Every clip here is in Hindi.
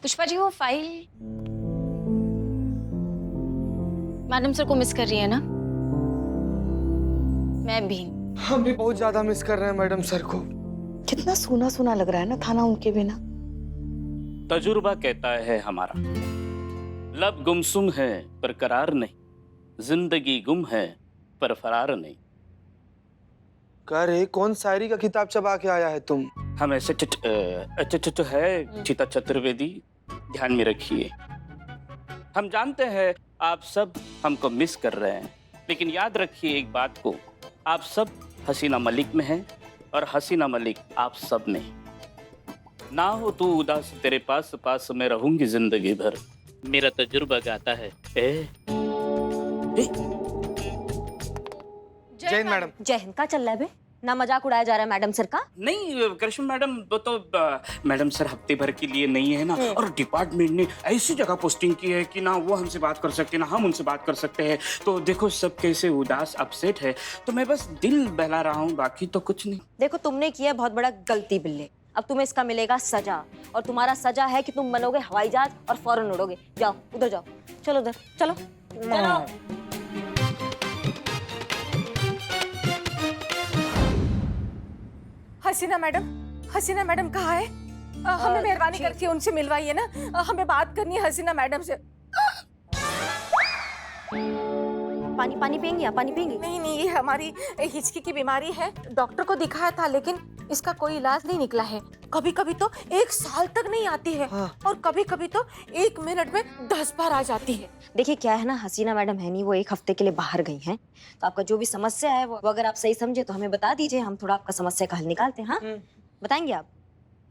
पुष्पा जी वो फाइल मैडम सर को मिस कर रही है ना? मैं भी। हम भी बहुत ज्यादा मिस कर रहे हैं मैडम सर को। कितना सूना सूना लग रहा है ना थाना उनके बिना। तजुर्बा कहता है हमारा, लब गुमसुम है पर करार नहीं, जिंदगी गुम है पर फरार नहीं। कह रहे कौन शायरी का किताब चबा के आया है तुम? हम ऐसे तो है चिता चतुर्वेदी, ध्यान में रखिए। हम जानते हैं आप सब हमको मिस कर रहे हैं, लेकिन याद रखिए एक बात को, आप सब हसीना मलिक में हैं और हसीना मलिक आप सब में। ना हो तू उदास, तेरे पास पास मैं रहूंगी जिंदगी भर, मेरा तजुर्बा गाता है। जय हिंद मैडम। जय हिंद का चल रहा है बे? ना मजाक उड़ाया जा रहा है मैडम सर का? नहीं करिश्मा मैडम, वो तो मैडम सर हफ्ते भर के लिए नहीं है ना, और डिपार्टमेंट ने ऐसी जगह पोस्टिंग की है कि ना वो हमसे बात कर सकते हैं ना हम उनसे बात कर सकते हैं। तो देखो सब कैसे उदास अपसेट है, तो मैं बस दिल बहला रहा हूँ, बाकी तो कुछ नहीं। देखो तुमने किया बहुत बड़ा गलती बिल्ले, अब तुम्हें इसका मिलेगा सजा। और तुम्हारा सजा है कि तुम बनोगे हवाई जहाज और फौरन उड़ोगे। जाओ उधर जाओ, चलो उधर चलो चलो। हसीना मैडम कहाँ है? हमें मेहरबानी करके उनसे मिलवाइए ना, हमें बात करनी है हसीना मैडम से। पानी पानी पियेंगी आप? पानी पियेंगी? नहीं नहीं, ये हमारी हिचकी की बीमारी है, डॉक्टर को दिखाया था लेकिन इसका कोई इलाज नहीं निकला है। कभी कभी तो 1 साल तक नहीं आती है। हाँ। और कभी कभी तो 1 मिनट में 10 बार आ जाती है। देखिए क्या है ना, हसीना मैडम है नहीं, वो 1 हफ्ते के लिए बाहर गई हैं। तो आपका जो भी समस्या है वो अगर आप सही समझे तो हमें बता दीजिए, हम थोड़ा आपका समस्या का हल निकालते हैं। हाँ बताएंगे आप?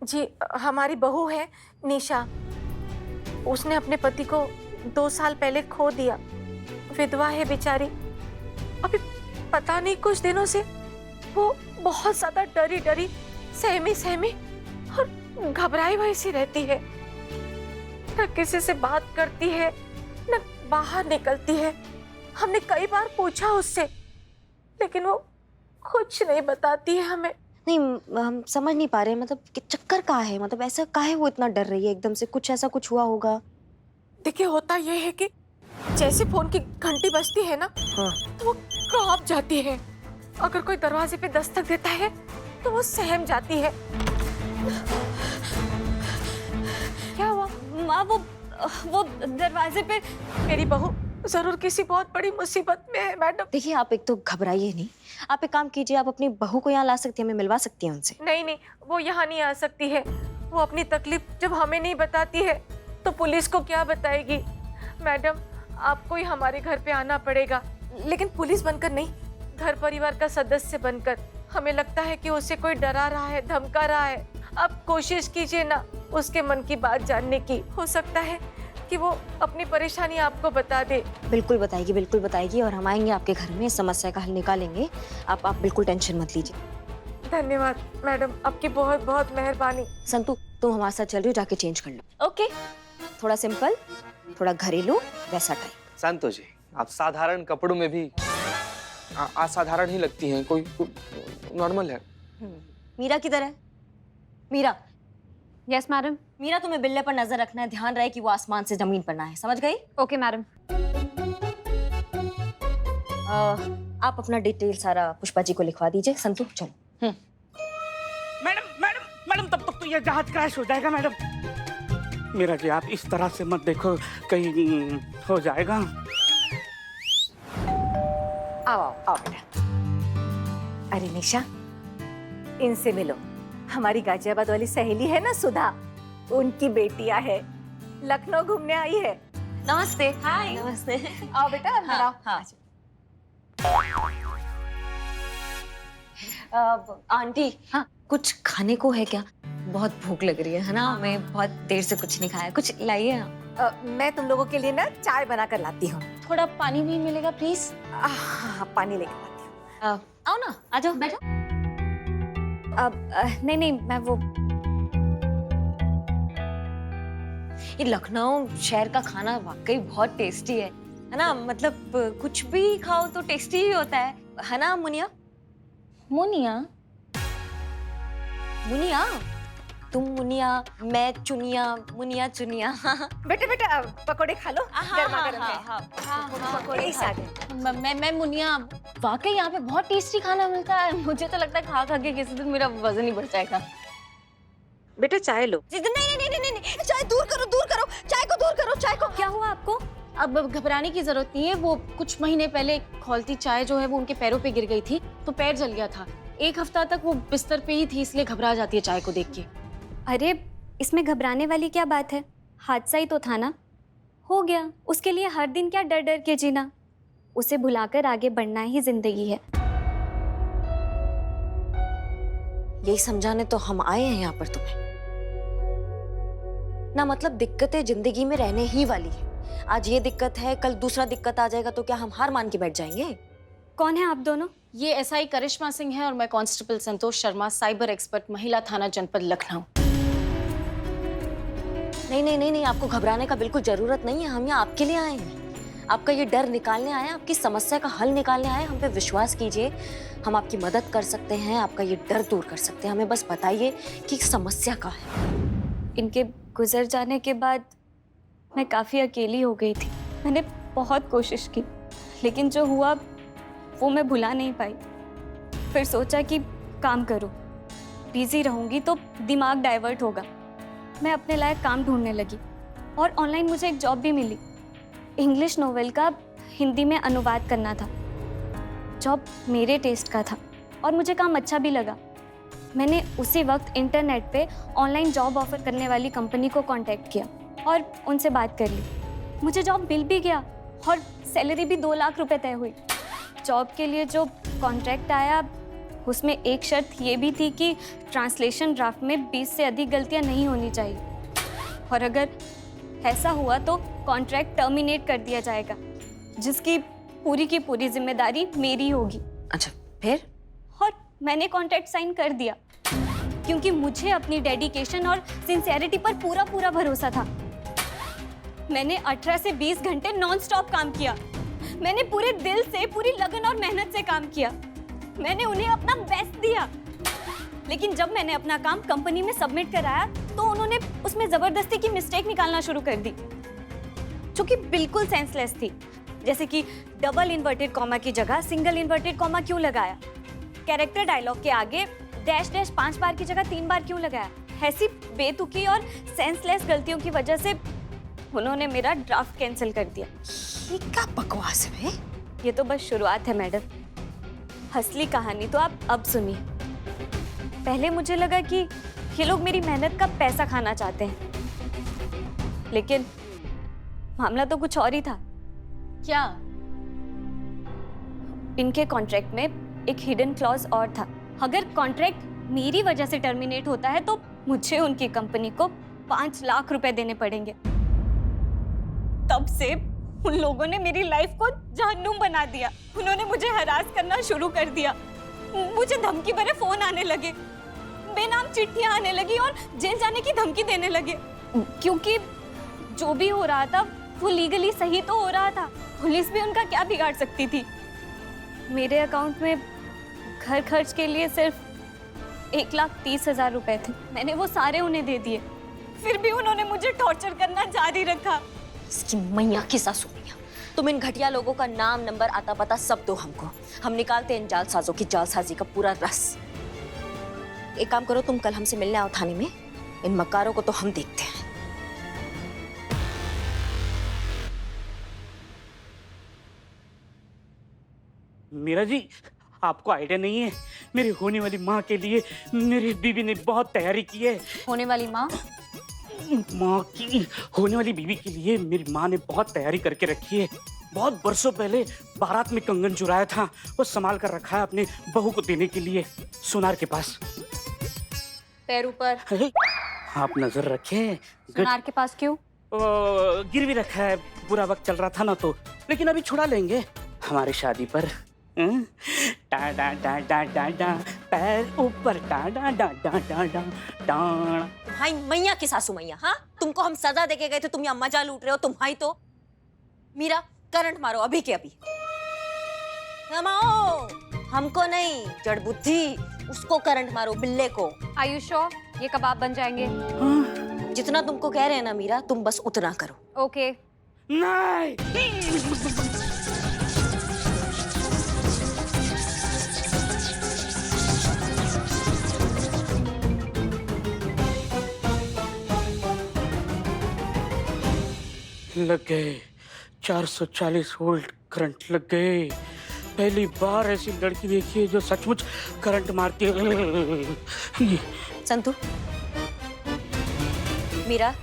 जी, हमारी बहू है निशा, उसने अपने पति को 2 साल पहले खो दिया, विधवा है बेचारी। अभी पता नहीं कुछ दिनों से वो बहुत ज्यादा डरी डरी, सहमी सहमी और घबराई हुई सी रहती है। न किसी से बात करती है, न बाहर निकलती है। हमने कई बार पूछा उससे, लेकिन वो कुछ नहीं बताती है हमें। नहीं हम समझ नहीं पा रहे, मतलब कि चक्कर का है, मतलब ऐसा काहे वो इतना डर रही है एकदम से? कुछ ऐसा कुछ हुआ होगा? देखिए होता ये है कि जैसे फोन की घंटी बजती है ना, तो वो कांप जाती है। अगर कोई दरवाजे पे दस्तक देता है तो वो सहम जाती है। क्या हुआ माँ? वो दरवाजे पे मेरी बहू जरूर किसी बहुत बड़ी मुसीबत में है मैडम। देखिए आप एक तो घबराइए नहीं, आप एक काम कीजिए, आप अपनी बहू को यहाँ ला सकती हैं, हमें मिलवा सकती हैं उनसे। नहीं नहीं, वो यहाँ नहीं आ सकती है। वो अपनी तकलीफ जब हमें नहीं बताती है तो पुलिस को क्या बताएगी? मैडम आपको ही हमारे घर पे आना पड़ेगा, लेकिन पुलिस बनकर नहीं, घर परिवार का सदस्य बनकर। हमें लगता है कि उसे कोई डरा रहा है, धमका रहा है। आप कोशिश कीजिए ना उसके मन की बात जानने की, हो सकता है कि वो अपनी परेशानी आपको बता दे। बिल्कुल बताएगी और हम आएंगे आपके घर में, इस समस्या का हल निकालेंगे। आप बिल्कुल टेंशन मत लीजिए। धन्यवाद मैडम, आपकी बहुत बहुत मेहरबानी। संतू तुम हमारे साथ चल रही हो, जाके चेंज कर लो। ओके, थोड़ा सिंपल, थोड़ा घरेलू वैसा टाइप। संतो जी, आप साधारण कपड़ों में भी असाधारण ही लगती हैं। कोई नॉर्मल है। मीरा किधर है? मीरा। Yes madam. मीरा तुम्हें बिल्ले पर नजर रखना है, ध्यान रहे कि वो आसमान से जमीन पर ना है, समझ गई? Okay madam. आप अपना डिटेल सारा पुष्पा जी को लिखवा दीजिए। संतू चलो। मैडम मैडम मैडम, तब तक तो ये जहाज क्रैश हो जाएगा मैडम। मेरा जी आप इस तरह से मत देखो, कहीं हो जाएगा। आओ आओ आओ बेटा। अरे निशा, इनसे मिलो, हमारी गाजियाबाद वाली सहेली है ना सुधा, उनकी बेटियां है, लखनऊ घूमने आई है। नमस्ते। हाय। नमस्ते। आओ बेटा अंदर आओ। हाँ। आंटी, हाँ कुछ खाने को है क्या? बहुत भूख लग रही है ना, हमें बहुत देर से कुछ नहीं खाया, कुछ लाइए ना। मैं तुम लोगों के लिए ना चाय बना कर लाती हूँ। थोड़ा पानी भी मिलेगा प्लीज? हाँ, पानी लेकर आती हूँ। आओ ना, आ जाओ, बैठो। नहीं मैं वो, ये लखनऊ शहर का खाना वाकई बहुत टेस्टी है ना? मतलब कुछ भी खाओ तो टेस्टी ही होता है ना मुनिया? मुनिया? मुनिया तुम मुनिया, मैं चुनिया, मुनिया चुनिया। बेटा बेटा पकोड़े खा लो, गर्मा गर्म है। पकोड़े खा लो। मैं मुनिया, वाकई यहाँ पे बहुत टेस्टी खाना मिलता है। मुझे तो लगता है खा खा के किसी दिन मेरा वजन ही बढ़ जाएगा। बेटा चाय लो। नहीं नहीं नहीं नहीं नहीं, चाय दूर करो, दूर करो, चाय को दूर करो, चाय को। क्या हुआ आपको? अब घबराने की जरूरत नहीं है। वो कुछ महीने पहले खौलती चाय जो है वो उनके पैरों पे गिर गई थी तो पैर जल गया था। 1 हफ्ता तक वो बिस्तर पे ही थी, इसलिए घबरा जाती है चाय को देख के। अरे इसमें घबराने वाली क्या बात है? हादसा ही तो था ना, हो गया। उसके लिए हर दिन क्या डर डर के जीना? उसे भुलाकर आगे बढ़ना ही जिंदगी है। यही समझाने तो हम आए हैं यहाँ पर तुम्हें ना। मतलब दिक्कतें जिंदगी में रहने ही वाली है। आज ये दिक्कत है, कल दूसरा दिक्कत आ जाएगा तो क्या हम हार मान के बैठ जाएंगे? कौन है आप दोनों? ये एसआई करिश्मा सिंह है और मैं constable Santosh Sharma, cyber expert, महिला थाना जनपद लखनऊ। नहीं नहीं नहीं नहीं, आपको घबराने का बिल्कुल जरूरत नहीं है। हम यहाँ आपके लिए आए हैं, आपका ये डर निकालने आए हैं, आपकी समस्या का हल निकालने आए हैं। हम पे विश्वास कीजिए, हम आपकी मदद कर सकते हैं, आपका ये डर दूर कर सकते हैं। हमें बस बताइए कि समस्या क्या है। इनके गुजर जाने के बाद मैं काफ़ी अकेली हो गई थी। मैंने बहुत कोशिश की, लेकिन जो हुआ वो मैं भुला नहीं पाई। फिर सोचा कि काम करूं, बिजी रहूंगी तो दिमाग डाइवर्ट होगा। मैं अपने लायक काम ढूंढने लगी और ऑनलाइन मुझे एक जॉब भी मिली। इंग्लिश नोवेल का हिंदी में अनुवाद करना था। जॉब मेरे टेस्ट का था और मुझे काम अच्छा भी लगा। मैंने उसी वक्त इंटरनेट पे ऑनलाइन जॉब ऑफर करने वाली कंपनी को कांटेक्ट किया और उनसे बात कर ली। मुझे जॉब मिल भी गया और सैलरी भी 2 लाख रुपए तय हुई। जॉब के लिए जो कॉन्ट्रैक्ट आया उसमें एक शर्त ये भी थी कि ट्रांसलेशन ड्राफ्ट में 20 से अधिक गलतियां नहीं होनी चाहिए और अगर ऐसा हुआ तो कॉन्ट्रैक्ट टर्मिनेट कर दिया जाएगा, जिसकी पूरी की पूरी जिम्मेदारी मेरी होगी। अच्छा, फिर? और मैंने कॉन्ट्रैक्ट साइन कर दिया क्योंकि मुझे अपनी डेडिकेशन और सिंसियरिटी पर पूरा पूरा भरोसा था। मैंने 18 से 20 घंटे नॉन स्टॉप काम किया। मैंने पूरे दिल से, पूरी लगन और मेहनत से काम किया। मैंने उन्हें अपना बेस्ट दिया। लेकिन जब मैंने अपना काम कंपनी में सबमिट कराया तो उन्होंने उसमें जबरदस्ती की मिस्टेक निकालना शुरू कर दी, जो कि बिल्कुल सेंसलेस थी। जैसे कि डबल इन्वर्टेड कॉमा की जगह सिंगल इन्वर्टेड कॉमा क्यों लगाया? कैरेक्टर डायलॉग के आगे डैश डैश 5 बार की जगह 3 बार क्यों लगाया? ऐसी बेतुकी और सेंसलेस गलतियों की वजह से उन्होंने मेरा ड्राफ्ट कैंसिल कर दिया। ये क्या बकवास है? ये तो बस शुरुआत है मैडम, असली कहानी तो आप अब सुनिए। पहले मुझे लगा कि ये लोग मेरी मेहनत का पैसा खाना चाहते हैं, लेकिन मामला तो कुछ और ही था। क्या? इनके कॉन्ट्रैक्ट में एक हिडन क्लॉज और था। अगर कॉन्ट्रैक्ट मेरी वजह से टर्मिनेट होता है तो मुझे उनकी कंपनी को 5 लाख रुपए देने पड़ेंगे। तब से उन लोगों ने मेरी लाइफ को जहन्नुम बना दिया। उन्होंने मुझे हरास करना शुरू कर दिया। मुझे धमकी भरे फोन आने लगे, बेनाम चिट्ठियां आने लगी और जेल जाने की धमकी देने लगे। क्योंकि जो भी हो रहा था वो लीगली सही तो हो रहा था। पुलिस भी उनका क्या बिगाड़ सकती थी? मेरे अकाउंट में घर खर्च के लिए सिर्फ 1,30,000 रुपए थे। मैंने वो सारे उन्हें दे दिए, फिर भी उन्होंने मुझे टॉर्चर करना जारी रखा। इसकी मैया की सासू मैया, तुम इन घटिया लोगों का नाम, नंबर, आता पता सब दो हमको। हम निकालते हैं इन जालसाजों की जालसाजी का पूरा रस। एक काम करो, तुम कल हमसे मिलने आओ थाने में। इन मकारों को तो हम देखते हैं। मीरा जी, आपको आइडिया नहीं है, मेरी होने वाली माँ के लिए मेरी बीवी ने बहुत तैयारी की है। होने वाली माँ? माँ की होने वाली बीवी के लिए मेरी माँ ने बहुत तैयारी करके रखी है। बहुत बरसों पहले बारात में कंगन चुराया था, वो संभाल कर रखा है अपने बहू को देने के लिए सुनार के पास। पैर ऊपर। आप नजर रखें। सुनार के पास क्यों? गिरवी रखा है, बुरा वक्त चल रहा था ना तो, लेकिन अभी छुड़ा लेंगे हमारी शादी पर। डा डा डा डा डा डा, पैर ऊपर, डा डा डा डा डा डा डा। भाई मैया की सासू मैया, हाँ? तुमको हम सजा देके गए थे, तुम यहाँ मजा लूट रहे हो। तुम्हारी तो मीरा, करंट मारो अभी के अभी। रमाओ, हमको नहीं, जड़ बुद्धि उसको करंट मारो, बिल्ले को। Are you sure? ये कबाब बन जाएंगे। हाँ? जितना तुमको कह रहे हैं ना मीरा, तुम बस उतना करो। ओके। नहीं। लग गए 440 वोल्ट करंट लग गए। पहली बार ऐसी लड़की देखी है जो सचमुच करंट मारती है। संतु, मीरा,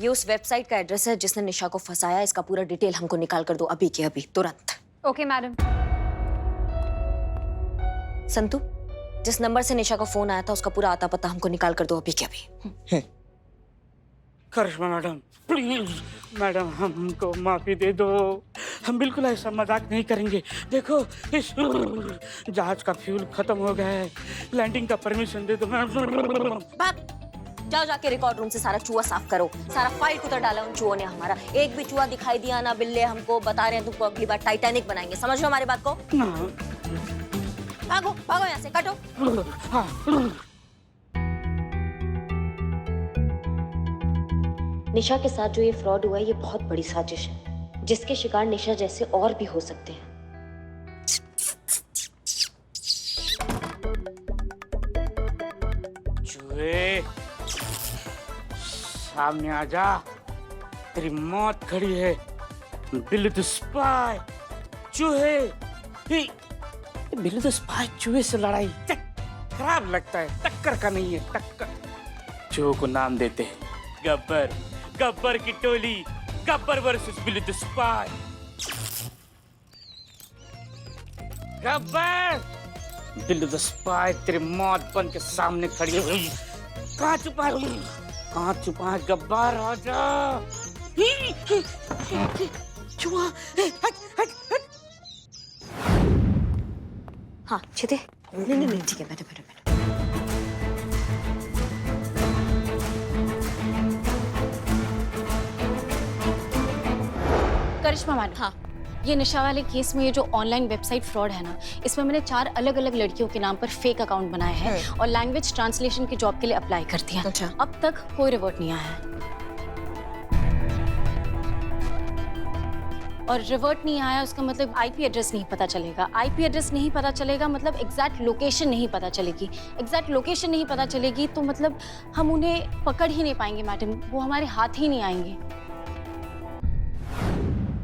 ये उस वेबसाइट का एड्रेस है जिसने निशा को फंसाया। इसका पूरा डिटेल हमको निकाल कर दो अभी के अभी, तुरंत। Okay madam. संतु, जिस नंबर से निशा का फोन आया था उसका पूरा आता पता हमको निकाल कर दो अभी के अभी। करिश्मा मैडम, प्लीज मैडम, हमको माफी दे दो। हम बिल्कुल ऐसा मजाक नहीं करेंगे। देखो, इस जहाज का फ्यूल खत्म हो गया है। लैंडिंग का परमिशन दे दो। भाग, जाओ जाके रिकॉर्ड रूम से सारा चूहा साफ करो। सारा फाइल कुतर डाला उन चूहों ने हमारा। एक भी चूहा दिखाई दिया ना बिल्ले हमको बता रहे हैं तुमको अगली बार टाइटैनिक बनाएंगे। समझ लो हमारी बात को। भागो भागो यहाँ से, कटो। निशा के साथ जो ये फ्रॉड हुआ है ये बहुत बड़ी साजिश है, जिसके शिकार निशा जैसे और भी हो सकते हैं। चूहे, सामने आ जा। तेरी मौत खड़ी है। बिल्ली द स्पाई। चूहे, बिल्ली द स्पाई चूहे से लड़ाई खराब लगता है। टक्कर का नहीं है, टक्कर। चूहों को नाम देते हैं गब्बर। गब्बर की टोली, गब्बर वर्सेस बिल्ली द स्पाई। गब्बर, बिल्ली द स्पाई तेरी मौत बन के सामने खड़ी हुई। कहाँ छुपा है? कहाँ छुपा है गब्बर? आजा। चुहा, हट। हाँ चिते, नहीं ठीक है, बैठो। करिश्मा मैडम, हाँ, ये निशा वाले केस में ये जो ऑनलाइन वेबसाइट फ्रॉड है ना, इसमें मैंने 4 अलग-अलग लड़कियों के नाम पर फेक अकाउंट बनाए हैं और लैंग्वेज ट्रांसलेशन की जॉब के लिए अप्लाई कर दिया। अच्छा। अब तक कोई रिवर्ट नहीं आया है। और रिवर्ट नहीं आया उसका मतलब आईपी एड्रेस नहीं पता चलेगा। आईपी एड्रेस नहीं पता चलेगा मतलब एग्जैक्ट लोकेशन नहीं पता चलेगी। एग्जैक्ट लोकेशन नहीं पता चलेगी तो मतलब हम उन्हें पकड़ ही नहीं पाएंगे मैडम, वो हमारे हाथ ही नहीं आएंगे।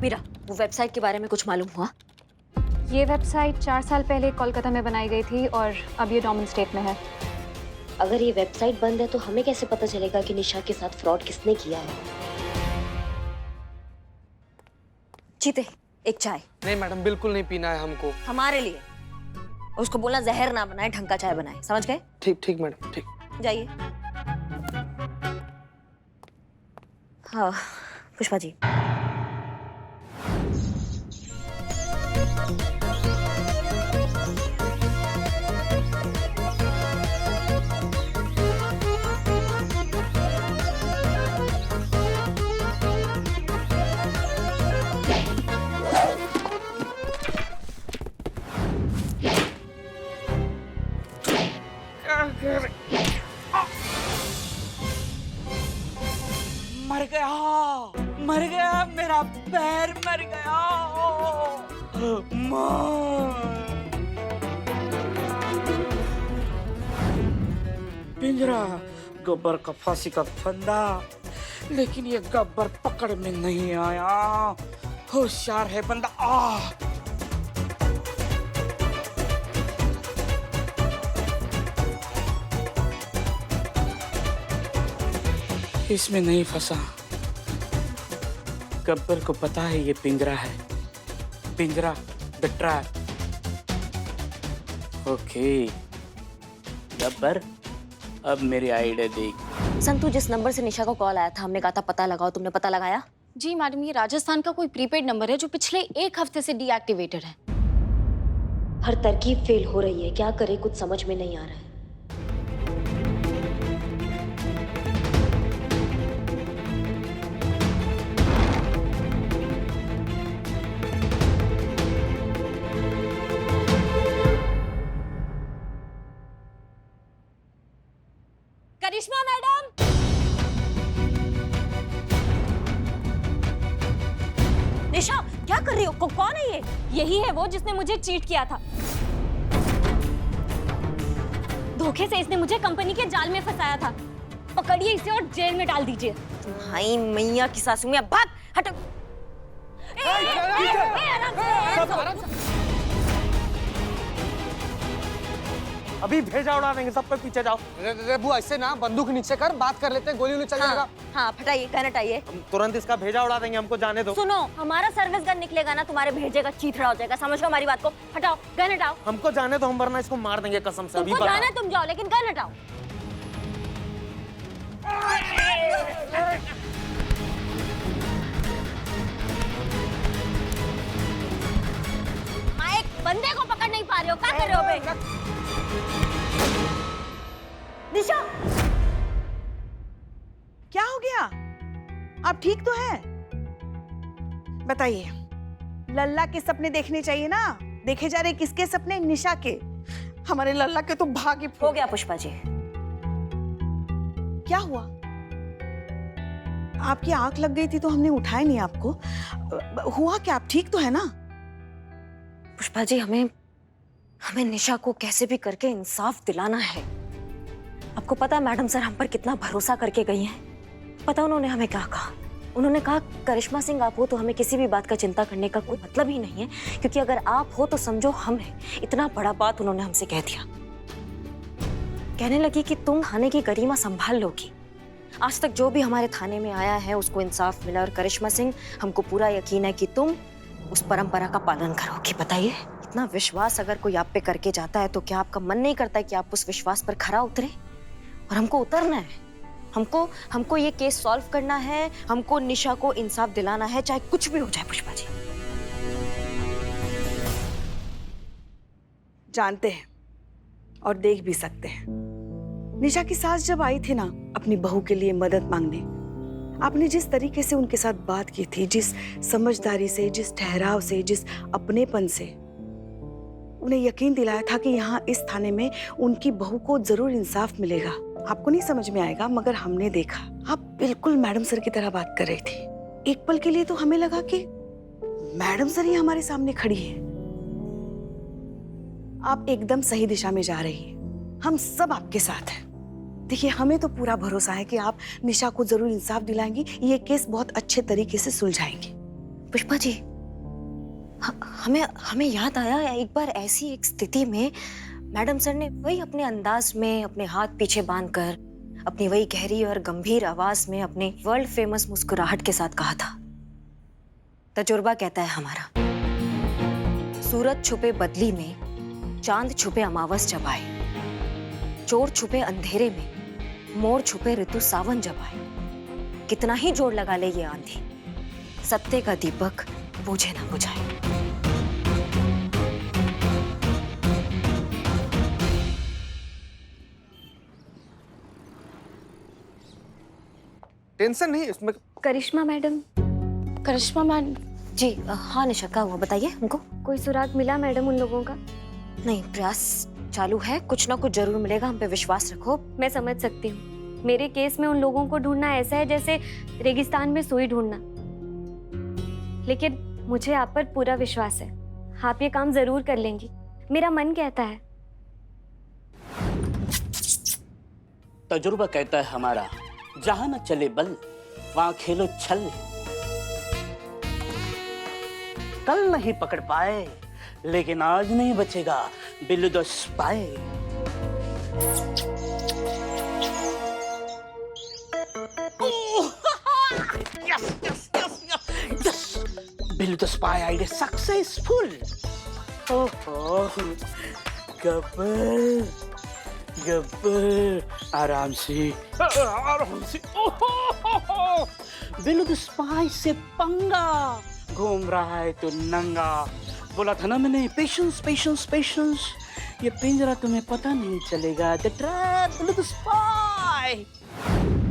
मीरा, वो वेबसाइट के बारे में कुछ मालूम हुआ? ये वेबसाइट 4 साल पहले कोलकाता में बनाई गई थी और अब ये डोमेन स्टेट में है। अगर ये वेबसाइट बंद है तो हमें कैसे पता चलेगा कि निशा के साथ फ्रॉड किसने किया है? चीते, एक चाय। नहीं मैडम, बिल्कुल नहीं पीना है हमको। हमारे लिए। उसको बोलना जहर ना बनाए, ढंग का चाय बनाए। समझ गए? ठीक मैडम, ठीक। जाइए। हाँ पुष्पा जी। मर गया मेरा पैर, मर गया। पिंजरा, गब्बर का फांसी का फंदा, लेकिन ये गब्बर पकड़ में नहीं आया। होशियार है बंदा। इसमें नहीं फंसा। गब्बर को पता है ये पिंजरा है। पिंजरा, द ट्रैप। ओके गब्बर, अब मेरी आइडिया देख। संतु, जिस नंबर से निशा को कॉल आया था हमने कहा था पता लगाओ, तुमने पता लगाया? जी मैडम, ये राजस्थान का कोई प्रीपेड नंबर है जो पिछले 1 हफ्ते से डीएक्टिवेटेड है। हर तरकीब फेल हो रही है, क्या करे कुछ समझ में नहीं आ रहा है। करिश्मा मैडम! निशा, क्या कर रही हो? कौन है ये? यही है वो जिसने मुझे चीट किया था। धोखे से इसने मुझे कंपनी के जाल में फंसाया था। पकड़िए इसे और जेल में डाल दीजिए। तुम्हारी मैया की सासू में भाग, हटो। आराम से। अभी भेजा उड़ा देंगे, सब पे पीछे जाओ। रे बुआ, ऐसे ना बंदूक नीचे कर, बात कर लेते हैं, गोली चल जाएगा। हाँ, फटाइए, गन हटाइए। हम तुरंत इसका भेजा उड़ा देंगे, हमको जाने दो। सुनो, हमारा सर्विस गन निकलेगा ना, तुम्हारे भेजे का चीथड़ा हो जाएगा। समझ लो हमारी बात को। हटाओ, गन हटाओ। हमको जाने दो, हम वरना इसको मार देंगे कसम से। अभी तुमको बताओ। जाना है तुम जाओ, लेकिन गन हटाओ। एक बंदे को पकड़ नहीं पा रहे हो, क्या कर रहे हो बे? निशा, क्या हो गया? आप ठीक तो हैं? बताइए, लल्ला के सपने देखने चाहिए ना? देखे जा रहे किसके सपने? निशा के। हमारे लल्ला के तो भाग्य हो गया पुष्पा जी। क्या हुआ? आपकी आंख लग गई थी तो हमने उठाया नहीं आपको। हुआ क्या? आप ठीक तो है ना? पुष्पा जी, हमें निशा को कैसे भी करके इंसाफ दिलाना है। आपको पता है मैडम सर हम पर कितना भरोसा करके गई हैं? पता उन्होंने हमें क्या कहा? उन्होंने कहा करिश्मा सिंह आप हो तो हमें किसी भी बात का चिंता करने का कोई मतलब ही नहीं है, क्योंकि अगर आप हो तो समझो हम हैं। इतना बड़ा बात उन्होंने हमसे कह दिया। कहने लगी कि तुम थाने की गरिमा संभाल लोगी। आज तक जो भी हमारे थाने में आया है उसको इंसाफ मिला, और करिश्मा सिंह हमको पूरा यकीन है कि तुम उस परंपरा का पालन करोगी। बताइए, इतना विश्वास अगर कोई आप पे करके जाता है तो क्या आपका मन नहीं करता है कि आप उस विश्वास पर खरा उतरे? और हमको उतरना है। हमको ये केस सॉल्व करना है, हमको निशा को इंसाफ दिलाना है, चाहे कुछ भी हो जाए। पुष्पा जी जानते हैं और देख भी सकते हैं। निशा की सास जब आई थी ना अपनी बहू के लिए मदद मांगने, आपने जिस तरीके से उनके साथ बात की थी, जिस समझदारी से, जिस ठहराव से, जिस अपनेपन से उन्हें यकीन दिलाया था कि यहाँ इस थाने में उनकी बहू को जरूर इंसाफ मिलेगा। आपको नहीं समझ में आएगा, मगर हमने देखा आप बिल्कुल मैडम सर की तरह बात कर रही थी। एक पल के लिए तो हमें लगा कि मैडम सर ही हमारे सामने खड़ी है। आप एकदम सही दिशा में जा रही हैं। हम सब आपके साथ हैं। देखिए, हमें तो पूरा भरोसा है कि आप निशा को जरूर इंसाफ दिलाएंगी, ये केस बहुत अच्छे तरीके से सुलझाएंगी। पुष्पा जी, हमें याद आया एक बार ऐसी एक स्थिति में मैडम सर ने वही अपने अंदाज में अपने हाथ पीछे बांधकर अपनी वही गहरी और गंभीर आवाज में अपने वर्ल्ड फेमस मुस्कुराहट के साथ कहा था, तजुर्बा कहता है हमारा, सूरज छुपे बदली में, चांद छुपे अमावस जब आए, चोर छुपे अंधेरे में, मोर छुपे ऋतु सावन जब आए। कितना ही जोर लगा ले ये आंधी, सत्य का दीपक बुझे ना बुझाए। टेंशन नहीं इसमें। करिश्मा मैडम। करिश्मा मैम जी हाँ निशा, क्या हुआ बताइए हमको। कोई सुराग मिला मैडम उन लोगों का? नहीं, प्रयास चालू है, कुछ ना कुछ जरूर मिलेगा, हम पे विश्वास रखो। मैं समझ सकती हूँ, मेरे केस में उन लोगों को ढूंढना ऐसा है जैसे रेगिस्तान में सुई ढूंढना, लेकिन मुझे आप पर पूरा विश्वास है। आप ये काम जरूर कर लेंगी, मेरा मन कहता है। तजुर्बा कहता है हमारा, जहां न चले बल वहां खेलो छल। कल नहीं पकड़ पाए लेकिन आज नहीं बचेगा Billu the spy. Billu the spy idea successful. Gabbar Gabbar आराम से आराम से। बिल्लू द स्पाई से पंगा, घूम रहा है तो नंगा। बोला था ना मैंने, पेशेंस पेशेंस पेशेंस, ये पिंजरा तुम्हें पता नहीं चलेगा। The trap, Billu the spy.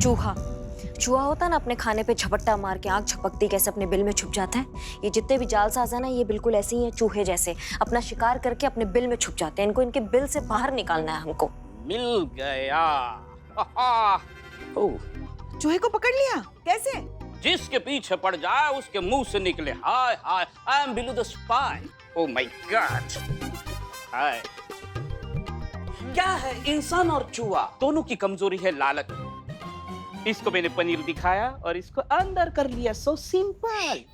चूहा होता है ना, अपने खाने पे झपट्टा मार के आंख झपकती कैसे अपने बिल में छुप जाता है, ये जितने भी जालसाज है ना, ये बिल्कुल ऐसे ही है, चूहे जैसे अपना शिकार करके अपने बिल में छुप जाते हैं। इनको इनके बिल से बाहर निकालना है हमको। मिल गया। ओह, चूहे को पकड़ लिया? कैसे? जिसके पीछे पड़ जाए उसके मुंह से निकले hi hi, I am Bilu the spy. Oh my god. Hi. क्या है, इंसान और चूहा दोनों की कमजोरी है लालच। इसको मैंने पनीर दिखाया और इसको अंदर कर लिया। So simple.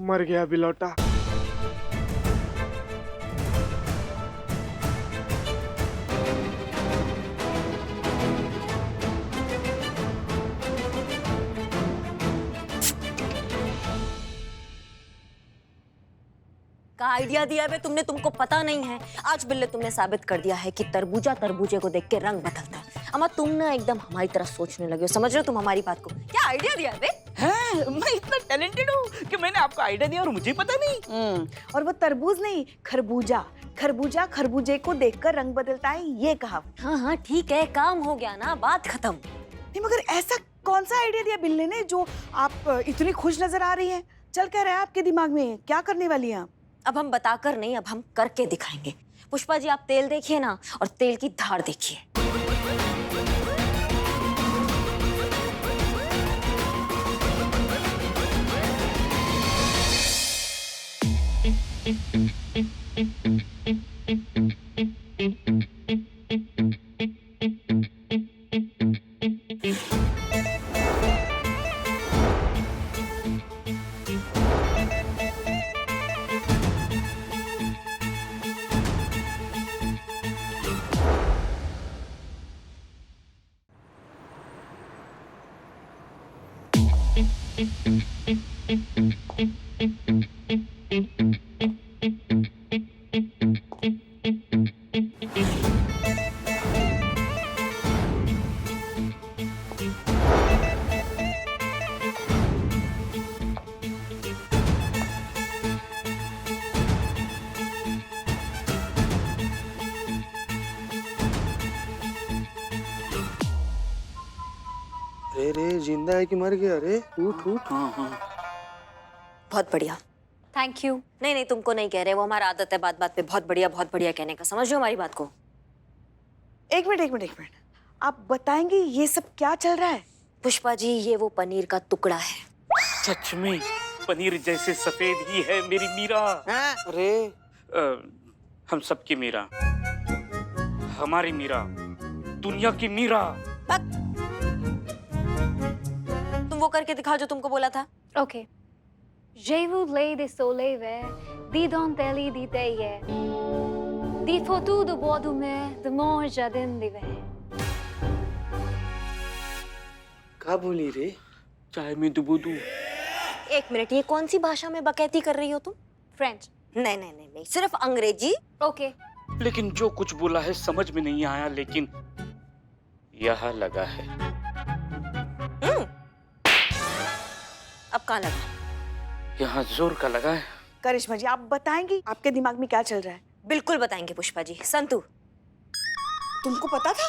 मर गया बिलौटा। का आइडिया दिया है तुमने, तुमको पता नहीं है। आज बिल्ले तुमने साबित कर दिया है कि तरबूजा तरबूजे को देख के रंग बदलता है। अम्मा तुम ना एकदम हमारी तरह सोचने लगे हो, समझ रहे हो तुम हमारी बात को? क्या आइडिया दिया है? है, मैं इतना टैलेंटेड हूँ कि मैंने आपको आइडिया दिया और मुझे पता नहीं। और वो तरबूज नहीं, खरबूजा। खरबूजा खरबूजे को देखकर रंग बदलता है, ये कहा। हाँ हाँ ठीक है, काम हो गया ना, बात खत्म। नहीं मगर ऐसा कौन सा आइडिया दिया बिल्ले ने जो आप इतनी खुश नजर आ रही हैं? चल क्या रहा है आपके दिमाग में? क्या करने वाली हैं आप? अब हम बताकर नहीं, अब हम करके दिखाएंगे। पुष्पा जी आप तेल देखिए ना, और तेल की धार देखिए। अरे रे, जिंदा है कि मर गया? अरे उठ उठ। हाँ हाँ। बहुत बढ़िया, थैंक यू। नहीं नहीं तुमको नहीं कह रहे, वो हमारा आदत है बात बात पे बहुत बढ़िया कहने का, समझ लो हमारी बात को। एक मिनट, आप बताएंगे ये सब क्या चल रहा है? पुष्पा जी ये वो पनीर का टुकड़ा है। सच में पनीर जैसे सफेद ही है मेरी मीरा। अरे हम सबकी मीरा, हमारी मीरा, दुनिया की मीरा। तुम वो करके दिखाओ जो तुमको बोला था। Okej. Jag vill leda så leve, de don't tell de teie. De får tudo både med, de morja den live. क्या बोली रे? चाहे मैं दुबू दूं। एक मिनट, ये कौन सी भाषा में बकैती कर रही हो तुम? French. नहीं, सिर्फ अंग्रेजी। Okay. लेकिन जो कुछ बोला है समझ में नहीं आया, लेकिन यहाँ लगा है। अब कहाँ लगा? यहाँ जोर का लगा है। करिश्मा जी आप बताएंगी आपके दिमाग में क्या चल रहा है? बिल्कुल बताएंगे पुष्पा जी। संतू तुमको पता था?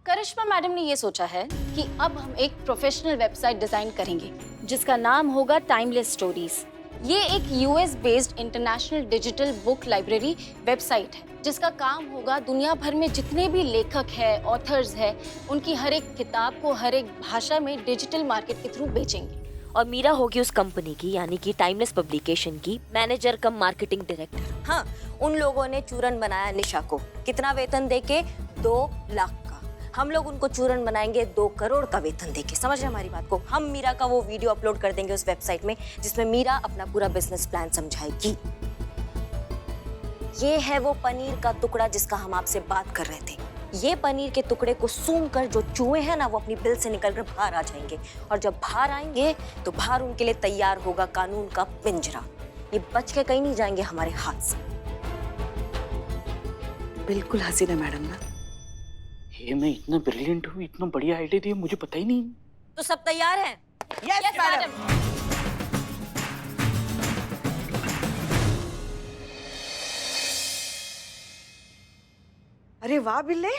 करिश्मा मैडम ने ये सोचा है कि अब हम एक प्रोफेशनल वेबसाइट डिजाइन करेंगे जिसका नाम होगा टाइमलेस स्टोरीज। ये एक US based international digital book library website है जिसका काम होगा दुनिया भर में जितने भी लेखक है, ऑथर्स है, उनकी हर एक किताब को हर एक भाषा में डिजिटल मार्केट के थ्रू बेचेंगे। और मीरा होगी उस कंपनी की, यानी कि टाइमलेस पब्लिकेशन की मैनेजर कम मार्केटिंग डायरेक्टर। हाँ, उन लोगों ने चूरन बनाया निशा को, कितना वेतन देके? 2 लाख का। हम लोग उनको चूरन बनाएंगे 2 करोड़ का वेतन देके। समझ रहे हमारी बात को? हम मीरा का वो वीडियो अपलोड कर देंगे उस वेबसाइट में जिसमें मीरा अपना पूरा बिजनेस प्लान समझाएगी। ये है वो पनीर का टुकड़ा जिसका हम आपसे बात कर रहे थे। ये पनीर के टुकड़े को सूंघ कर जो चूहे हैं ना, वो अपनी बिल से निकलकर बाहर आ जाएंगे, और जब बाहर आएंगे तो बाहर उनके लिए तैयार होगा कानून का पिंजरा। ये बच के कहीं नहीं जाएंगे हमारे हाथ से। बिल्कुल हसीना मैडम ना। ये मैं इतना ब्रिलियंट हूँ, इतना बढ़िया आइडिया दिया, मुझे पता ही नहीं। तो सब तैयार हैं? Yes madam. अरे वाह बिल्ले,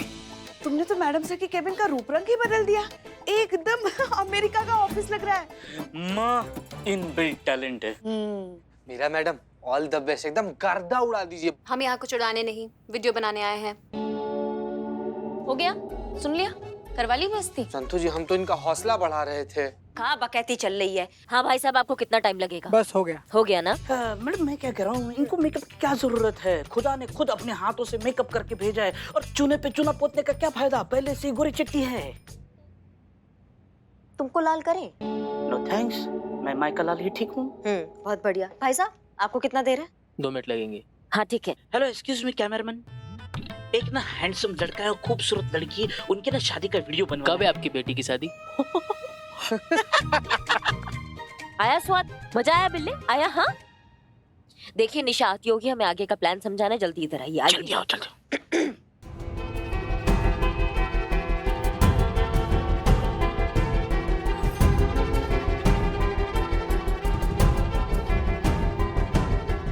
तुमने तो मैडम सर की केबिन का रूप रंग ही बदल दिया। एकदम अमेरिका का ऑफिस लग रहा है। माँ इनबिल्ट टैलेंट है। Meera madam all the best, एकदम गर्दा उड़ा दीजिए। हम यहाँ कुछ उड़ाने नहीं, वीडियो बनाने आए हैं। हो गया, सुन लिया, करवा ली बेइज्जती। संतु जी हम तो इनका हौसला बढ़ा रहे थे। कहाँ बकैती चल रही है। हाँ भाई साहब, आपको कितना टाइम लगेगा? बस हो गया। हो गया ना? मैडम मैं क्या कह रहा हूँ, इनको मेकअप की क्या जरूरत है? खुदा ने खुद अपने हाथों से मेकअप करके भेजा है, और चूने पे चूना पोतने का क्या फायदा? पहले से गोरी चिट्टी है। तुमको लाल करे? नो थैंक्स, मैं माइका लाल ही ठीक हूँ। बहुत बढ़िया। भाई साहब आपको कितना देर है? 2 मिनट लगेंगे। हाँ ठीक है। हेलो एक्सक्यूज मी कैमरामैन, एक ना हैंडसम लड़का है और खूबसूरत लड़की, उनके ना शादी का वीडियो बनवा। कब है आपकी बेटी की शादी? आया स्वाद? मजा आया बिल्ले? आया? हाँ देखिए निशा आती होगी, हमें आगे का प्लान समझाना, जल्दी इधर आइए। जल्दी आओ, जल्दी आओ।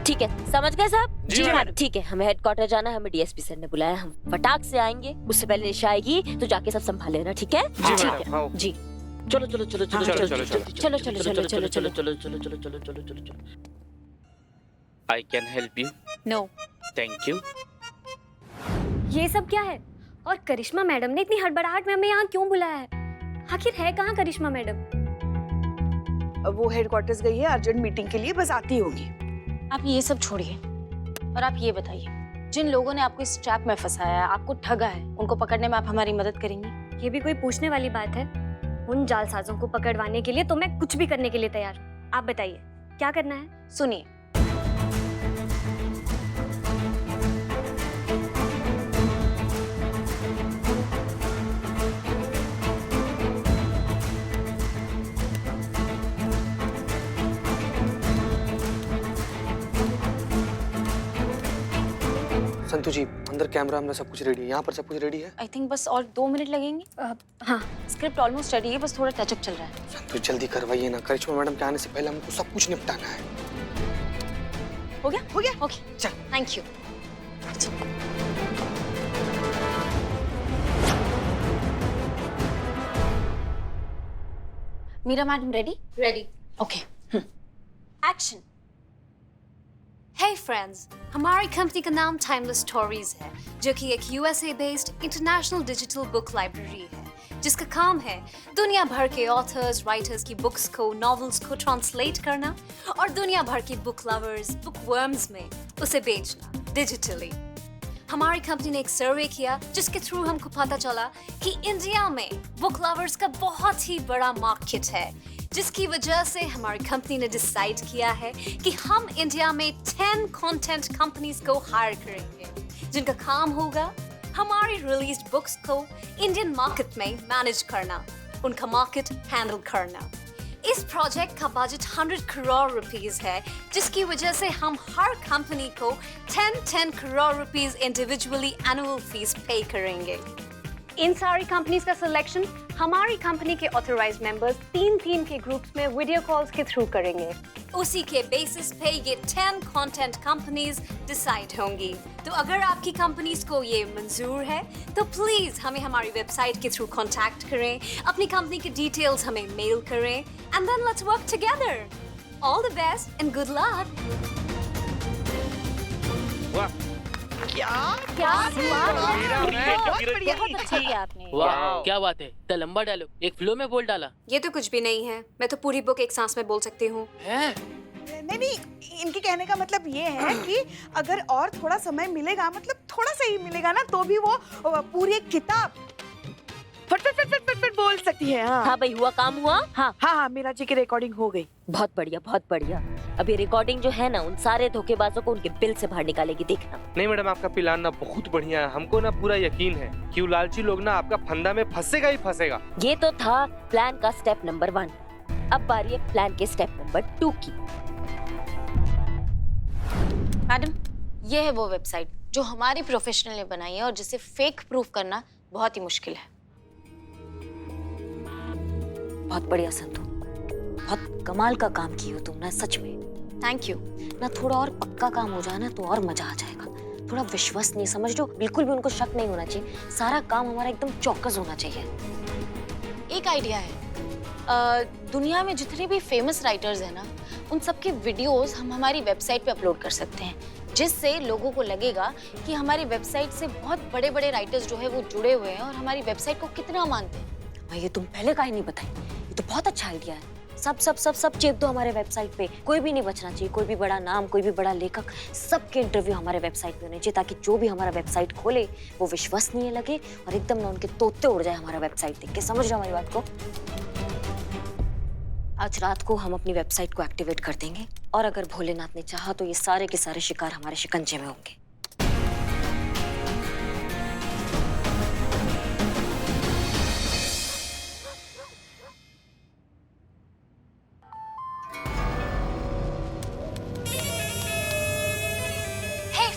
ठीक है, समझ गए साहब? जी मैडम। ठीक है, हमें हेडक्वार्टर जाना है, हमें डीएसपी सर ने बुलाया, हम फटाक से आएंगे। उससे पहले निशा आएगी तो जाके सब संभाल लेना, ठीक है? जी ठीक मैडम, हाँ। है जी। चलो चलो चलो चलो चलो, चलो चलो, चलो चलो चलो चलो चलो चलो चलो चलो चलो चलो चलो चलो चलो चलो। I can help you? No. Thank you. ये सब क्या है? और करिश्मा मैडम ने इतनी हड़बड़ाहट में हमें यहाँ क्यों बुलाया है? आखिर है कहाँ करिश्मा मैडम? वो हेडक्वार्टर्स गई है अर्जेंट मीटिंग के लिए, बस आती होगी। आप ये सब छोड़िए और आप ये बताइए, जिन लोगों ने आपको इस ट्रैप में फंसाया है, आपको ठगा है, उनको पकड़ने में आप हमारी मदद करेंगी? ये भी कोई पूछने वाली बात है? उन जालसाजों को पकड़वाने के लिए तो मैं कुछ भी करने के लिए तैयार हूँ। आप बताइए क्या करना है? सुनिए, संतु जी अंदर कैमरा में सब कुछ रेडी है, यहाँ पर सब कुछ रेडी है। आई थिंक बस और 2 मिनट लगेंगे। हाँ स्क्रिप्ट ऑलमोस्ट रेडी है, बस थोड़ा टचअप चल रहा है। संतु जल्दी करवाइए ना, करिश्मा मैडम के आने से पहले हमको सब कुछ निपटाना है। हो गया? हो गया? ओके चल, thank you. Meera madam ready? Ready. Okay, action. Hey friends, हमारी कंपनी का नाम टाइमलेस स्टोरीज है, जो कि एक USA based international digital book library है, जिसका काम है दुनिया भर के ऑथर्स राइटर्स की बुक्स को, नॉवेल्स को ट्रांसलेट करना और दुनिया भर के बुक लवर्स, बुक वर्म्स में उसे बेचना डिजिटली। हमारी कंपनी ने एक सर्वे किया जिसके थ्रू हमको पता चला कि इंडिया में बुक लवर्स का बहुत ही बड़ा मार्केट है, जिसकी वजह से हमारी कंपनी ने डिसाइड किया है कि हम इंडिया में 10 कंटेंट कंपनीज को हायर करेंगे, जिनका काम होगा हमारी रिलीज्ड बुक्स को इंडियन मार्केट में मैनेज करना, उनका मार्केट हैंडल करना। इस प्रोजेक्ट का बजट 100 करोड़ रुपीस है, जिसकी वजह से हम हर कंपनी को 10 crore rupees individually annual fees पे करेंगे। इन सारी कंपनीज का सिलेक्शन हमारी कंपनी के ऑथराइज्ड मेंबर्स 3 के ग्रुप्स में वीडियो कॉल्स के थ्रू करेंगे। उसी के बेसिस पे ये 10 कंटेंट कंपनीज डिसाइड होंगी। तो अगर आपकी कंपनीज को ये मंजूर है तो प्लीज हमें हमारी वेबसाइट के थ्रू कांटेक्ट करें, अपनी कंपनी के डिटेल्स हमें मेल करें, and then let's work together. All the best and good luck. क्या बहुत अच्छा किया आपने। वाह क्या बात है, इतना लंबा डायलॉग एक फ्लो में बोल डाला। ये तो कुछ भी नहीं है, मैं तो पूरी बुक एक सांस में बोल सकती हूँ। नहीं, इनके कहने का मतलब ये है कि अगर और थोड़ा समय मिलेगा, मतलब थोड़ा सा ही मिलेगा ना, तो भी वो पूरी एक किताब फट बोल सकती है। हाँ भाई, हुआ काम हुआ। हाँ हाँ, मीरा जी की रिकॉर्डिंग हो गई। बहुत बढ़िया बहुत बढ़िया। अभी रिकॉर्डिंग जो है ना, उन सारे धोखेबाजों को उनके बिल से बाहर निकालेगी, देखना। नहीं मैडम, आपका प्लान ना बहुत बढ़िया है, हमको ना पूरा यकीन है कि वो लालची लोग ना आपका फंदा में फंसेगा ही फंसेगा। ये तो था प्लान का स्टेप नंबर 1। अब बारी है प्लान के स्टेप नंबर 2 की। मैडम, ये है वो वेबसाइट जो हमारे प्रोफेशनल ने बनाई है और जिसे फेक प्रूफ करना बहुत ही मुश्किल है। बहुत बढ़िया संतु, बहुत कमाल का काम की हो तुम ना, सच में। Thank you. ना थोड़ा और पक्का काम हो जाए ना तो और मजा आ जाएगा। थोड़ा विश्वसनीय, समझ लो, बिल्कुल भी उनको शक नहीं होना चाहिए। सारा काम हमारा एकदम चौकस होना चाहिए। एक आइडिया है, दुनिया में जितने भी फेमस राइटर्स हैं ना, उन सबके वीडियोस हम हमारी वेबसाइट पे अपलोड कर सकते हैं, जिससे लोगों को लगेगा कि हमारी वेबसाइट से बहुत बड़े बड़े राइटर्स जो है वो जुड़े हुए हैं और हमारी वेबसाइट को कितना मानते हैं। और ये तुम पहले काहे नहीं बताई? ये तो बहुत अच्छा आइडिया है। सब सब सब सब चेप दो हमारे वेबसाइट पे, कोई भी नहीं बचना चाहिए। कोई भी बड़ा नाम, कोई भी बड़ा लेखक, सबके इंटरव्यू हमारे वेबसाइट पे होने चाहिए, ताकि जो भी हमारा वेबसाइट खोले वो विश्वसनीय लगे और एकदम ना उनके तोते उड़ जाए हमारा वेबसाइट देख के। समझ रहे हो हमारी बात को? आज रात को हम अपनी वेबसाइट को एक्टिवेट कर देंगे और अगर भोलेनाथ ने चाहा तो ये सारे के सारे शिकार हमारे शिकंजे में होंगे।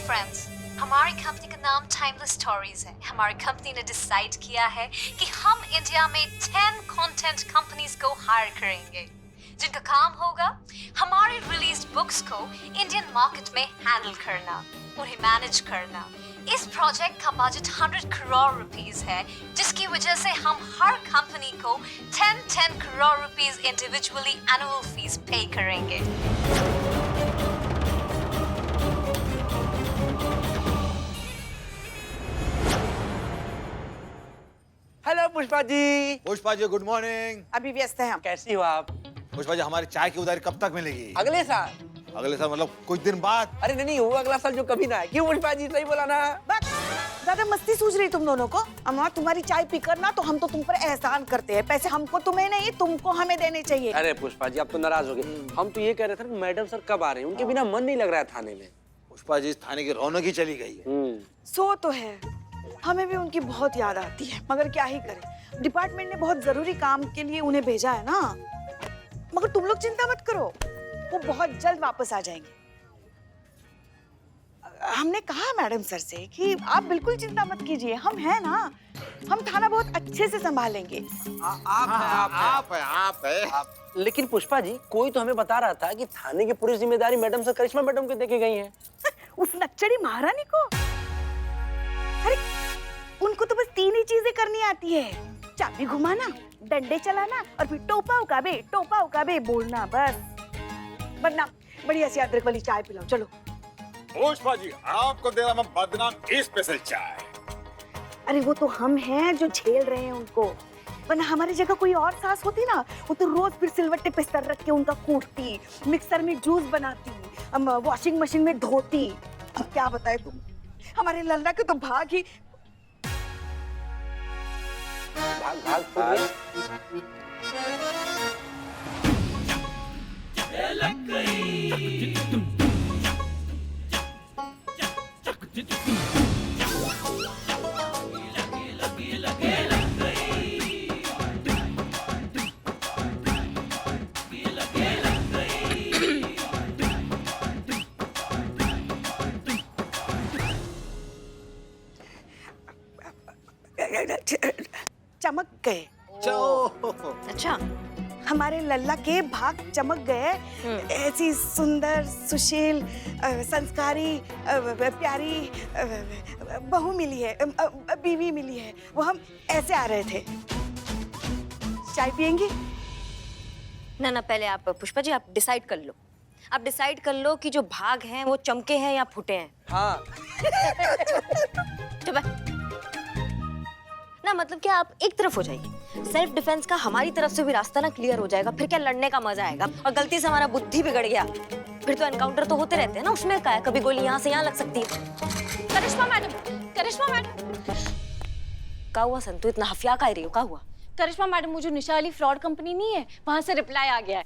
फ्रेंड्स, हमारी कंपनी का नाम टाइमलेस स्टोरीज है। हमारी कंपनी ने डिसाइड किया है कि हम इंडिया में 10 कंटेंट कंपनीज को हायर करेंगे, जिनका काम होगा हमारी रिलीज्ड बुक्स को इंडियन मार्केट में हैंडल करना, उन्हें मैनेज करना। इस प्रोजेक्ट का बजट 100 करोड़ रुपीस है, जिसकी वजह से हम हर कंपनी को 10 crore rupees individually annual fees पे करेंगे। Hello Pushpa ji. Pushpa ji good morning. अभी व्यस्त हैं हम। कैसी हो आप? पुष्पा जी हमारी चाय की उधारी कब तक मिलेगी? अगले साल। अगले साल मतलब कुछ दिन बाद? अरे नहीं वो अगला साल जो कभी ना है। क्यों पुष्पा जी, सही बोला ना? ज्यादा मस्ती सूझ रही तुम दोनों को। अम्मा तुम्हारी चाय पीकर ना तो हम तो तुम पर एहसान करते हैं, पैसे हमको तुम्हें नहीं तुमको हमें देने चाहिए। अरे पुष्पा जी आप तो नाराज हो गए। हम तो ये कह रहे थे मैडम सर कब आ रहे हैं, उनके बिना मन नहीं लग रहा है थाने में। पुष्पा जी थाने की रौनक ही चली गई है। सो तो है, हमें भी उनकी बहुत याद आती है, मगर क्या ही करें, डिपार्टमेंट ने बहुत जरूरी काम के लिए उन्हें भेजा है ना। मगर तुम लोग चिंता मत करो, वो बहुत जल्द वापस आ जाएंगे। हमने कहा मैडम सर से कि आप बिल्कुल चिंता मत कीजिए, हम हैं ना, हम थाना बहुत अच्छे से संभालेंगे। आप है। लेकिन पुष्पा जी कोई तो हमें बता रहा था कि थाने की पूरी जिम्मेदारी मैडम सर करिश्मा मैडम को देके गई है। उस नक्चड़ी महारानी को? अरे उनको तो बस 3 ही चीजें करनी आती है, चाबी घुमाना, डंडे चलाना और फिर टोपा उकाबे बोलना, बस। वरना बढ़िया सी अदरक वाली चाय पिलाओ, चलो। पुष्पा जी आपको दे रहा मैं बदनाम स्पेशल चाय। अरे वो तो हम हैं जो झेल रहे हैं उनको, वरना हमारी जगह कोई और सास होती ना, वो तो रोज फिर सिलवट्टे पे सर रख के उनका कूटती, मिक्सर में जूस बनाती, वॉशिंग मशीन में धोती। अब क्या बताए तुम, हमारे लल्ला के तो भाग ही चमक गए। अच्छा, हमारे लल्ला के भाग चमक गए। ऐसी सुंदर, सुशील, संस्कारी, प्यारी बहू मिली है, बीवी मिली है। वो हम ऐसे आ रहे थे। चाय पियेंगी? ना पहले आप पुष्पा जी आप डिसाइड कर लो। आप डिसाइड कर लो कि जो भाग हैं वो चमके हैं या फूटे हैं। हाँ। चुप है। ना मतलब क्या, आप एक तरफ हो जाइए। सेल्फ डिफेंस का हमारी तरफ से भी रास्ता ना क्लियर हो जाएगा, फिर क्या लड़ने का मजा आएगा। और गलती से हमारा बुद्धि बिगड़ गया फिर तो एनकाउंटर तो होते रहते हैं ना, उसमें क्या है, कभी गोली यहाँ से यहाँ लग सकती है। करिश्मा मैडम, क्या हुआ संतु, इतना हफिया का रही हो, क्या हुआ? करिश्मा मैडम, वो जो निशा वाली फ्रॉड कंपनी नहीं है, वहां से रिप्लाई आ गया है।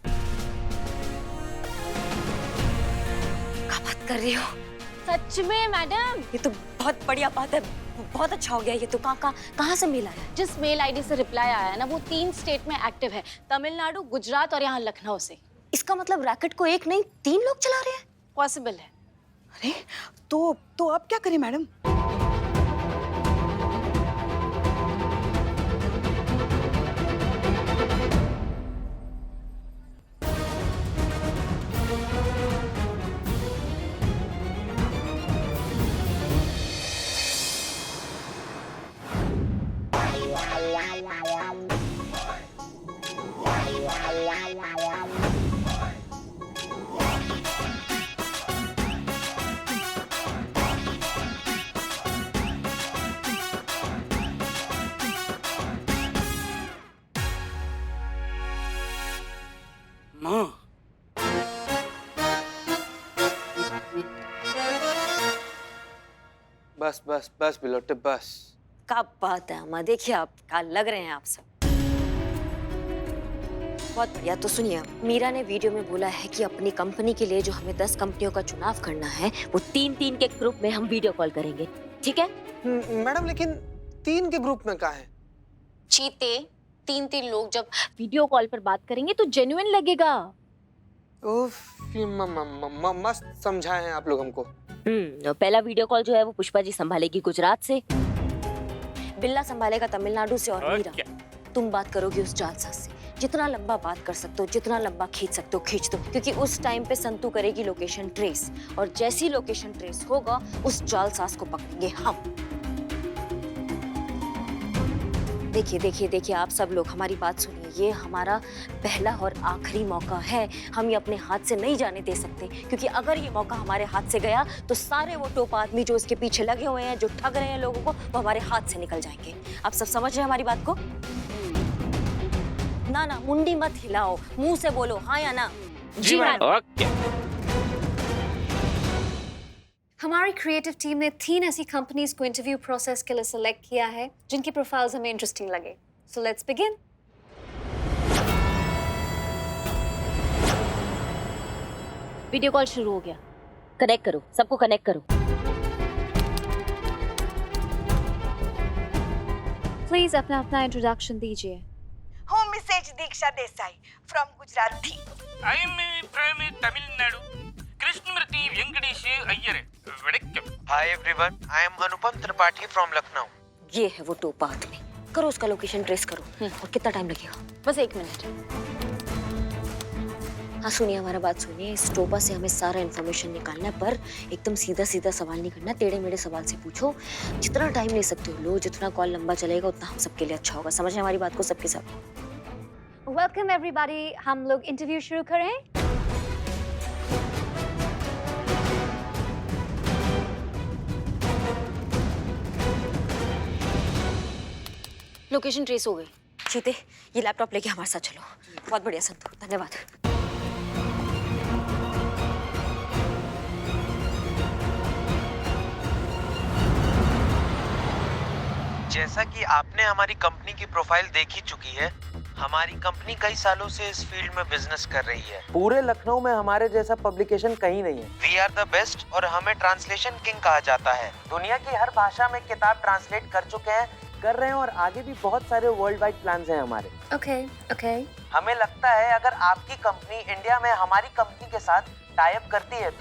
क्या बात कर रही हो? सच में मैडम, ये तो बहुत बढ़िया बात है, बहुत अच्छा हो गया। ये तो कहाँ से मेल आया? जिस मेल आईडी से रिप्लाई आया है ना, वो 3 स्टेट में एक्टिव है, तमिलनाडु, गुजरात और यहाँ लखनऊ से। इसका मतलब रैकेट को एक नहीं 3 लोग चला रहे हैं। पॉसिबल है। अरे तो अब क्या करें मैडम? माँ बस बस बस बिलोटे बस। क्या बात है अम्मा, देखिए आप क्या लग रहे हैं आप सब। बहुत बढ़िया। तो सुनिए, मीरा ने वीडियो में बोला है कि अपनी कंपनी के लिए जो हमें 10 कंपनियों का चुनाव करना है वो 3-3 के ग्रुप में हम वीडियो कॉल करेंगे, ठीक है? मैडम लेकिन 3 के ग्रुप में क्या है? चीते 3-3 लोग जब वीडियो कॉल पर बात करेंगे तो जेन्युइन लगेगा। उफ, मस्त समझाए हैं आप लोग हमको। तो पहला वीडियो कॉल जो है वो पुष्पा जी संभालेगी गुजरात से, बिल्ला संभालेगा तमिलनाडु से, और मीरा तुम बात करोगी उस जालसाज से। जितना लंबा बात कर सकते हो, जितना लंबा खींच सकते हो खींच दो, क्योंकि उस टाइम पे संतू करेगी लोकेशन ट्रेस, और जैसी लोकेशन ट्रेस होगा उस जालसाज को पकड़ेंगे हम। देखिए देखिए देखिए आप सब लोग हमारी बात सुनिए, ये हमारा पहला और आखिरी मौका है। हम ये अपने हाथ से नहीं जाने दे सकते, क्योंकि अगर ये मौका हमारे हाथ से गया तो सारे वो टोप आदमी जो इसके पीछे लगे हुए हैं, जो ठग रहे हैं लोगों को, वो हमारे हाथ से निकल जाएंगे। आप सब समझ रहे हैं हमारी बात को? ना ना मुंडी मत हिलाओ, मुंह से बोलो हाँ या ना। जी मैडम। ओके। हमारी क्रिएटिव टीम ने 3 ऐसी कंपनीज को इंटरव्यू प्रोसेस के लिए सिलेक्ट किया है जिनकी प्रोफाइल्स हमें इंटरेस्टिंग लगे। So let's begin. Video call शुरू हो गया। कनेक्ट करो, सबको कनेक्ट करो। प्लीज अपना अपना इंट्रोडक्शन दीजिए। Home Mrs Diksha Desai from Gujarat थी। I am from Tamil Krishnamurthy Venkatesh Iyer. Hi everyone, I am Anupam Tripathi from Lucknow. ये है वो टोपा आदमी, करो उसका लोकेशन ट्रेस करो। और कितना टाइम लगेगा? बस 1 मिनट। हाँ सुनिए, हमारा बात सुनिए। इस टोपा से हमें सारा इन्फॉर्मेशन निकालना है, पर एकदम सीधा सीधा सवाल नहीं करना, टेढ़े मेढ़े सवाल से पूछो। जितना टाइम ले सकते हो लो, जितना कॉल लंबा चलेगा उतना हम सबके लिए अच्छा होगा। समझ रहे हमारी बात को सबके सब? वेलकम एवरीबॉडी, हम लोग इंटरव्यू शुरू करें। लोकेशन ट्रेस हो गई। चीते, ये लैपटॉप लेके हमारे साथ चलो। बहुत बढ़िया संतू, धन्यवाद। जैसा कि आपने हमारी कंपनी की प्रोफाइल देख ही चुकी है, हमारी कंपनी कई सालों से इस फील्ड में बिजनेस कर रही है। पूरे लखनऊ में हमारे जैसा पब्लिकेशन कहीं नहीं है। वी आर द बेस्ट और हमें ट्रांसलेशन किंग कहा जाता है। दुनिया की हर भाषा में किताब ट्रांसलेट कर चुके हैं, कर रहे हैं, और आगे भी बहुत सारे वर्ल्ड वाइड प्लान्स हैं हमारे। ओके। हमें लगता है अगर आपकी कंपनी इंडिया में हमारी कंपनी के साथ टाई अप करती है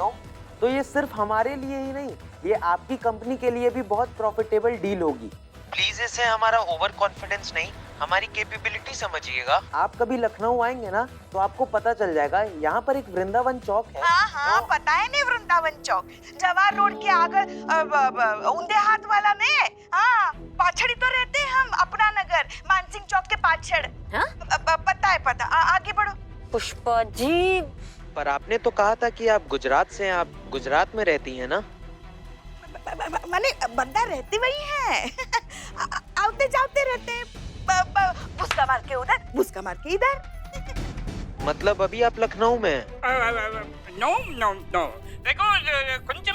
तो ये सिर्फ हमारे लिए ही नहीं, ये आपकी कंपनी के लिए भी बहुत प्रॉफिटेबल डील होगी। प्लीज इसे हमारा ओवर कॉन्फिडेंस नहीं, हमारी कैपेबिलिटी समझिएगा। आप कभी लखनऊ आएंगे ना तो आपको पता चल जाएगा। यहाँ पर एक वृंदावन चौक है। हाँ, पता है नहीं वृंदावन चौक, जवाहर रोड के आगे उंदे हाथ वाला में। हाँ, पाछड़ी तो रहते हैं हम, अपना नगर मानसिंह चौक के पाछड़। पता है, पता। आगे बढ़ो। पुष्पा जी, पर आपने तो कहा था कि आप गुजरात से हैं, आप गुजरात में रहती हैं ना? माने बंदा रहते वही है। आते जाते रहते, भुसका मार के उधर, भुसका मार के इधर। मतलब अभी आप लखनऊ में हैं? नो देखो కొంచెం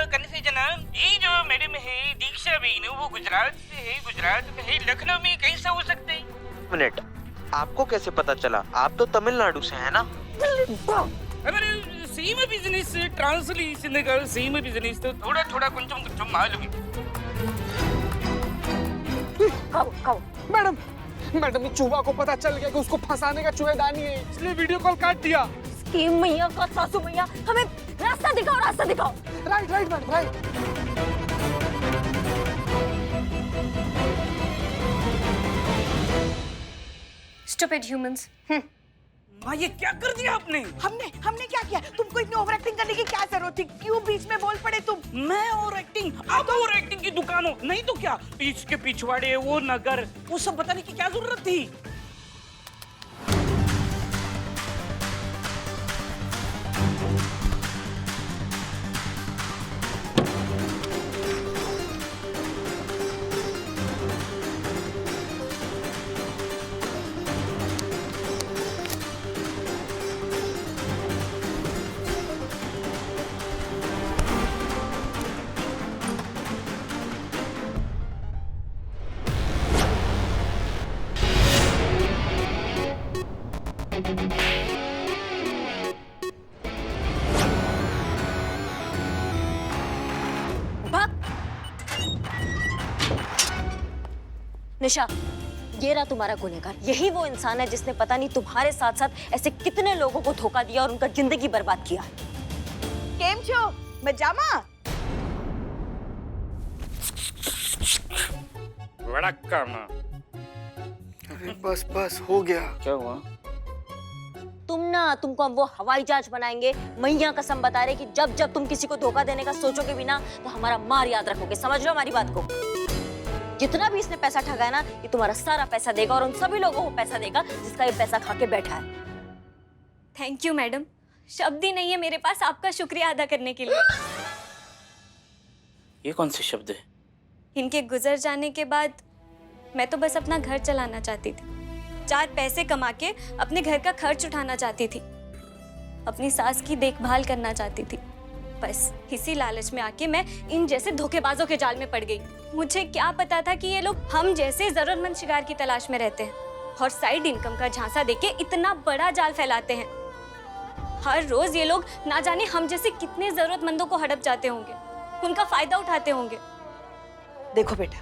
కన్ఫ్యూజन है। ये जो मैडम है दीक्षा बहन, वो गुजरात से है, गुजरात में है, लखनऊ में कैसे हो सकते हैं? मिनट, आपको कैसे पता चला? आप तो तमिलनाडु से हैं ना? सेम बिजनेस ट्रांसलेशन का सेम बिजनेस, तो थोड़ा थोड़ा कुछ मालूम है। मैडम ये चूहा को पता चल गया कि उसको फंसाने का चूहेदानी है, इसलिए वीडियो कॉल काट दिया। मैया का सासू मैया, हमें रास्ता दिखाओ, रास्ता दिखाओ। Right madam, right. Stupid humans. माँ ये क्या कर दिया आपने? हमने क्या किया? तुमको इतनी ओवर एक्टिंग करने की क्या जरूरत थी? क्यों बीच में बोल पड़े तुम? मैं ओवर एक्टिंग? आप ओवर एक्टिंग की दुकान हो, नहीं तो क्या? इसके पिछवाड़े वो नगर, वो सब बताने की क्या जरूरत थी? निशा, ये रहा तुम्हारा गुनहगार। यही वो इंसान है जिसने पता नहीं तुम्हारे साथ साथ ऐसे कितने लोगों को धोखा दिया और उनका जिंदगी बर्बाद किया है। केम छो मजामा? अरे बस बस हो गया। क्या हुआ? तुमको हम वो हवाई जहाज बनाएंगे। मैया कसम बता रहे कि जब जब तुम किसी को धोखा देने का सोचोगे भी ना, तो हमारा मार याद रखोगे। समझ लो हमारी बात को। जितना भी इसने पैसा ठगा है ना, ये तुम्हारा सारा पैसा देगा और उन सभी लोगों को पैसा देगा जिसका ये पैसा खा के बैठा है। थैंक यू मैडम, शब्द ही नहीं है मेरे पास आपका शुक्रिया अदा करने के लिए। ये कौन से शब्द है? इनके गुजर जाने के बाद मैं तो बस अपना घर चलाना चाहती थी, 4 पैसे कमा के अपने घर का खर्च उठाना चाहती थी, अपनी सास की देखभाल करना चाहती थी। बस इसी लालच में आके मैं इन जैसे धोखेबाजों के जाल में पड़ गई। मुझे क्या पता था कि ये लोग हम जैसे जरूरतमंद शिकार की तलाश में रहते हैं और साइड इनकम का झांसा देके इतना बड़ा जाल फैलाते हैं। हर रोज ये लोग ना जाने हम जैसे कितने जरूरतमंदों को हड़प जाते होंगे, उनका फायदा उठाते होंगे। देखो बेटा,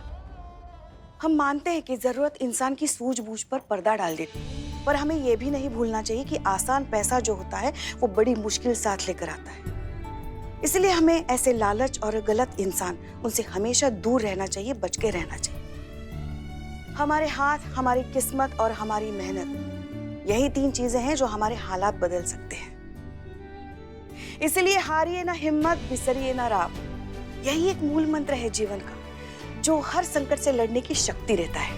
हम मानते हैं कि जरूरत इंसान की सूझबूझ पर पर्दा डाल देती है, पर हमें यह भी नहीं भूलना चाहिए कि आसान पैसा जो होता है वो बड़ी मुश्किल साथ लेकर आता है। इसलिए हमें ऐसे लालच और गलत इंसान, उनसे हमेशा दूर रहना चाहिए, बच के रहना चाहिए। हमारे हाथ, हमारी किस्मत और हमारी मेहनत, यही 3 चीजें हैं जो हमारे हालात बदल सकते हैं। इसलिए हारिए ना हिम्मत, बिसरिए ना राह। यही एक मूल मंत्र है जीवन का, जो हर संकट से लड़ने की शक्ति देता है।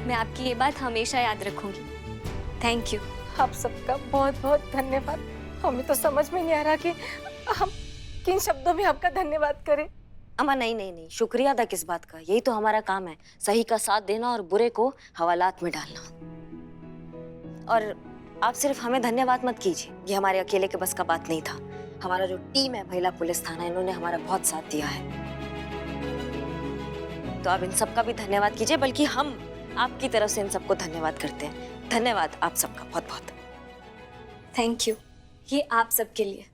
मैं आपकी ये बात हमेशा याद रखूंगी। Thank you. आप सबका बहुत बहुत धन्यवाद। हमें तो समझ में नहीं आ रहा कि हम किन शब्दों में आपका धन्यवाद करें। अम्मा नहीं, शुक्रिया अदा किस बात का? यही तो हमारा काम है, सही का साथ देना और बुरे को हवालात में डालना। और आप सिर्फ हमें धन्यवाद मत कीजिए, ये हमारे अकेले के बस का बात नहीं था। हमारा जो टीम है महिला पुलिस थाना, इन्होंने हमारा बहुत साथ दिया है। तो आप इन सबका भी धन्यवाद कीजिए, बल्कि हम आपकी तरफ से इन सबको धन्यवाद करते हैं। धन्यवाद आप सबका बहुत बहुत। थैंक यू, ये आप सबके लिए।